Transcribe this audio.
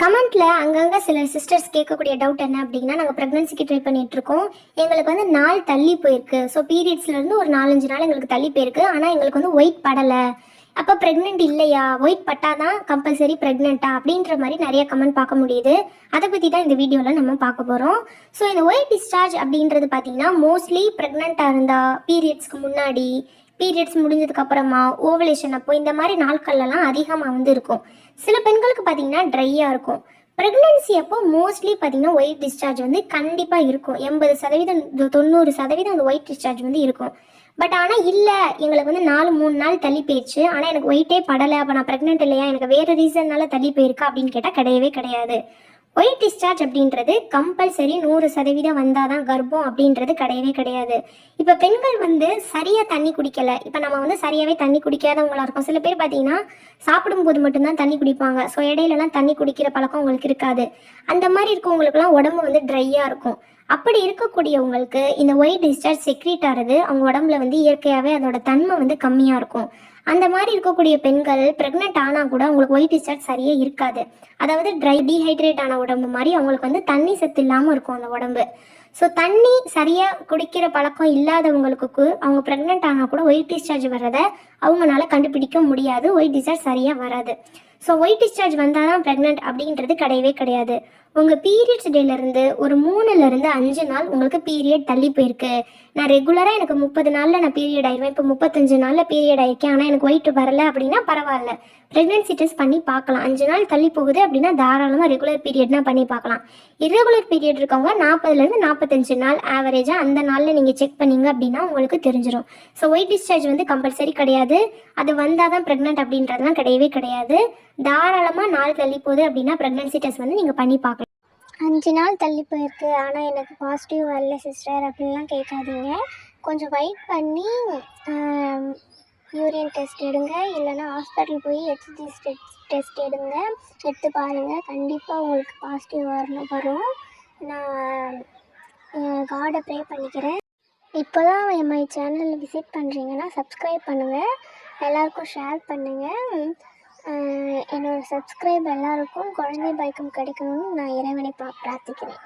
கமெண்ட்ல அங்கங்கே சில சிஸ்டர்ஸ் கேட்கக்கூடிய டவுட் என்ன அப்படின்னா, நாங்கள் ப்ரெக்னன்சிக்கு ட்ரை பண்ணிட்டு இருக்கோம். எங்களுக்கு வந்து நாள் தள்ளி போயிருக்கு. ஸோ பீரியட்ஸ்லேருந்து ஒரு 4-5 நாள் எங்களுக்கு தள்ளி போயிருக்கு. ஆனால் எங்களுக்கு வந்து ஒயிட் படலை. அப்போ ப்ரெக்னென்ட் இல்லையா? ஒயிட் பட்டாதான் கம்பல்சரி ப்ரெக்னென்ட்டா? அப்படின்ற மாதிரி நிறைய கமெண்ட் பார்க்க முடியுது. அதை பற்றி தான் இந்த வீடியோவில் நம்ம பார்க்க போகிறோம். ஸோ இந்த ஒயிட் டிஸ்சார்ஜ் அப்படின்றது பார்த்தீங்கன்னா மோஸ்ட்லி ப்ரெக்னெண்ட்டாக இருந்தால், பீரியட்ஸ்க்கு முன்னாடி, பீரியட்ஸ் முடிஞ்சதுக்கு அப்புறமா, ஓவலேஷன் அப்போ இந்த மாதிரி நாட்கள்லாம் அதிகமாக வந்து இருக்கும். சில பெண்களுக்கு பார்த்தீங்கன்னா ட்ரையாக இருக்கும். ப்ரெக்னென்சி அப்போ மோஸ்ட்லி பார்த்தீங்கன்னா ஒயிட் டிஸ்சார்ஜ் வந்து கண்டிப்பாக இருக்கும். 80% 90% அந்த ஒயிட் டிஸ்சார்ஜ் வந்து இருக்கும். பட் ஆனால் இல்லை, எங்களுக்கு வந்து 3 நாள் தள்ளி போயிடுச்சு, ஆனால் எனக்கு ஒயிட்டே படலை, அப்போ நான் ப்ரெக்னென்ட் இல்லையா, எனக்கு வேறு ரீசன்னால தள்ளி போயிருக்கா அப்படின்னு கேட்டால் கிடையவே கிடையாது. ஒயிட் டிஸ்சார்ஜ் அப்படின்றது கம்பல்சரி 100% வந்தால் தான் கர்ப்பம் அப்படின்றது கிடையவே கிடையாது. இப்போ பெண்கள் வந்து சரியாக தண்ணி குடிக்கலை. இப்போ நம்ம வந்து சரியாகவே தண்ணி குடிக்காதவங்களா இருக்கும். சில பேர் பார்த்தீங்கன்னா சாப்பிடும்போது மட்டும்தான் தண்ணி குடிப்பாங்க. ஸோ இடையிலலாம் தண்ணி குடிக்கிற பழக்கம் உங்களுக்கு இருக்காது. அந்த மாதிரி இருக்கவங்களுக்குலாம் உடம்பு வந்து ட்ரையாக இருக்கும். அப்படி இருக்கக்கூடியவங்களுக்கு இந்த ஒயிட் டிஸ்சார்ஜ் செக்ரீட் ஆகிறது அவங்க உடம்புல வந்து இயற்கையாகவே அதோட தன்மை வந்து கம்மியாக இருக்கும். அந்த மாதிரி இருக்கக்கூடிய பெண்கள் ப்ரெக்னென்ட் ஆனால் கூட அவங்களுக்கு ஒயிட் டிஸ்சார்ஜ் சரியாக இருக்காது. அதாவது டீஹைட்ரேட் ஆன உடம்பு மாதிரி அவங்களுக்கு வந்து தண்ணி சத்து இல்லாமல் இருக்கும் அந்த உடம்பு. ஸோ தண்ணி சரியாக குடிக்கிற பழக்கம் இல்லாதவங்களுக்கு அவங்க ப்ரெக்னென்ட் ஆனால் கூட ஒயிட் டிஸ்சார்ஜ் வர்றதை அவங்களால கண்டுபிடிக்க முடியாது. ஒயிட் டிஸ்சார்ஜ் சரியாக வராது. ஸோ ஒயிட் டிஸ்சார்ஜ் வந்தால் தான் ப்ரெக்னென்ட் அப்படின்றது கிடையவே கிடையாது. உங்கள் பீரியட்ஸ் டேலேருந்து ஒரு 3லேருந்து 5 நாள் உங்களுக்கு பீரியட் தள்ளி போயிருக்கு. நான் ரெகுலராக எனக்கு 30 நாளில் நான் பீரியட் ஆயிடுவேன், இப்போ 35 நாளில் பீரியட் ஆயிருக்கேன், ஆனால் எனக்கு ஒயிட் வரல அப்படின்னா பரவாயில்ல, ப்ரெக்னென்சி டெஸ்ட் பண்ணி பார்க்கலாம். 5 நாள் தள்ளி போகுது அப்படின்னா தாராளமாக ரெகுலர் பீரியட்னா பண்ணி பார்க்கலாம். இரெகுலர் பீரியட் இருக்கவங்க 40லேருந்து 45 நாள் ஆவரேஜாக அந்த நாளில் நீங்கள் செக் பண்ணீங்க அப்படின்னா உங்களுக்கு தெரிஞ்சிடும். ஸோ ஒயிட் டிஸ்சார்ஜ் வந்து கம்பல்சரி கிடையாது. அது வந்தால் தான் ப்ரெக்னென்ட் அப்படின்றதுலாம் கிடையவே கிடையாது. தாராளமாக நாள் தள்ளி போகுது அப்படின்னா ப்ரெக்னன்சி டெஸ்ட் வந்து நீங்கள் பண்ணி பார்க்கலாம். 5 நாள் தள்ளி போயிருக்கு, ஆனால் எனக்கு பாசிட்டிவ் வரல சிஸ்டர் அப்படின்லாம் கேட்காதீங்க. கொஞ்சம் வெயிட் பண்ணி யூரின் டெஸ்ட் எடுங்க, இல்லைனா ஹாஸ்பிட்டல் போய் ஹெச்சி டெஸ்ட் எடுத்து பாருங்கள். கண்டிப்பாக உங்களுக்கு பாசிட்டிவ் வரும். நான் காடை ப்ரே பண்ணிக்கிறேன். இப்போ தான் மை சேனலில் விசிட் பண்ணுறீங்கன்னா சப்ஸ்கிரைப் பண்ணுங்கள், எல்லாருக்கும் ஷேர் பண்ணுங்கள். என்னோடய சப்ஸ்கிரைப் எல்லாருக்கும் குழந்தை பாக்கியம் கிடைக்கணும்னு நான் இறைவனை பிரார்த்திக்கிறேன்.